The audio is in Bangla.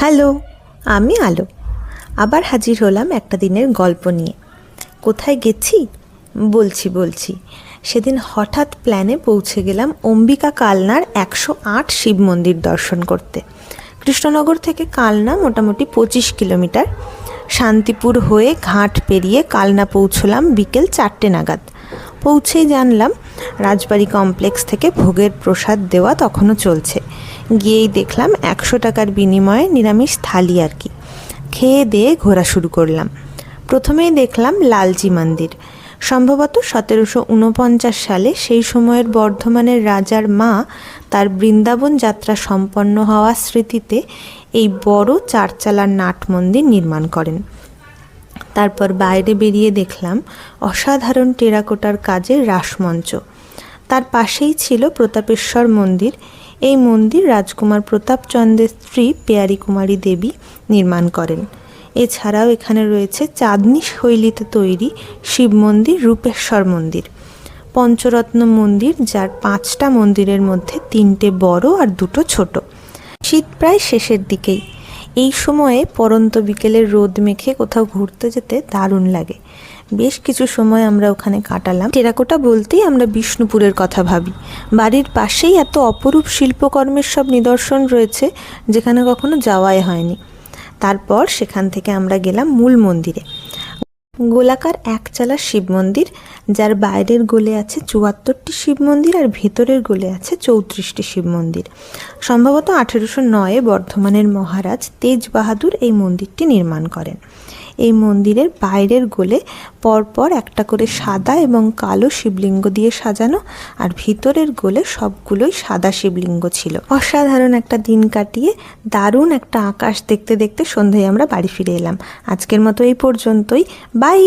হ্যালো, আমি আলো। আবার হাজির হলাম একটা দিনের গল্প নিয়ে। কোথায় গেছি বলছি। সেদিন হঠাৎ প্ল্যানে পৌঁছে গেলাম অম্বিকা কালনার 108 শিব মন্দির দর্শন করতে। কৃষ্ণনগর থেকে কালনা মোটামুটি 25 কিলোমিটার। শান্তিপুর হয়ে ঘাট পেরিয়ে কালনা পৌঁছলাম বিকেল 4টে নাগাদ। পৌঁছেই জানলাম রাজবাড়ি কমপ্লেক্স থেকে ভোগের প্রসাদ দেওয়া তখনও চলছে। গিয়েই দেখলাম 100 টাকার বিনিময়ে নিরামিষ থালি আর কি। খেয়ে দিয়ে ঘোরা শুরু করলাম। প্রথমেই দেখলাম লালজি মন্দির। সম্ভবত 1749 সালে সেই সময়ের বর্ধমানের রাজার মা তার বৃন্দাবন যাত্রা সম্পন্ন হওয়ার স্মৃতিতে এই বড় চারচালার নাট মন্দির নির্মাণ করেন। তারপর বাইরে বেরিয়ে দেখলাম অসাধারণ টেরাকোটার কাজের রাসমঞ্চ। তার পাশেই ছিল প্রতাপেশ্বর মন্দির। এই মন্দির রাজকুমার প্রতাপচন্দ্রের স্ত্রী পেয়ারী কুমারী দেবী নির্মাণ করেন। এছাড়াও এখানে রয়েছে চাঁদনি শৈলীতে তৈরি শিব মন্দির, রূপেশ্বর মন্দির, পঞ্চরত্ন মন্দির, যার 5টা মন্দিরের মধ্যে 3টে বড় আর 2টো ছোট। শীত প্রায় শেষের দিকেই। এই সময়ে পরন্ত বিকেলের রোদ মেখে কোথাও ঘুরতে যেতে দারুণ লাগে। বেশ কিছু সময় আমরা ওখানে কাটালাম। টেরাকোটা বলতেই আমরা বিষ্ণুপুরের কথা ভাবি। বাড়ির পাশেই এত অপরূপ শিল্পকর্মের সব নিদর্শন রয়েছে যেখানে কখনো যাওয়াই হয়নি। তারপর সেখান থেকে আমরা গেলাম মূল মন্দিরে। গোলাকার একচালা শিব মন্দির, যার বাইরের গোলে আছে 74টি শিব মন্দির আর ভেতরের গোলে আছে 34টি শিব মন্দির। সম্ভবত 1809-এ বর্ধমানের মহারাজ তেজ বাহাদুর এই মন্দিরটি নির্মাণ করেন। এই মন্দিরের বাইরের গোলে পরপর একটা করে সাদা এবং কালো শিবলিঙ্গ দিয়ে সাজানো, আর ভিতরের গোলে সবগুলোই সাদা শিবলিঙ্গ ছিল। অসাধারণ একটা দিন কাটিয়ে দারুণ একটা আকাশ দেখতে দেখতে সন্ধ্যায় আমরা বাড়ি ফিরে এলাম। আজকের মতো এই পর্যন্তই। বাই।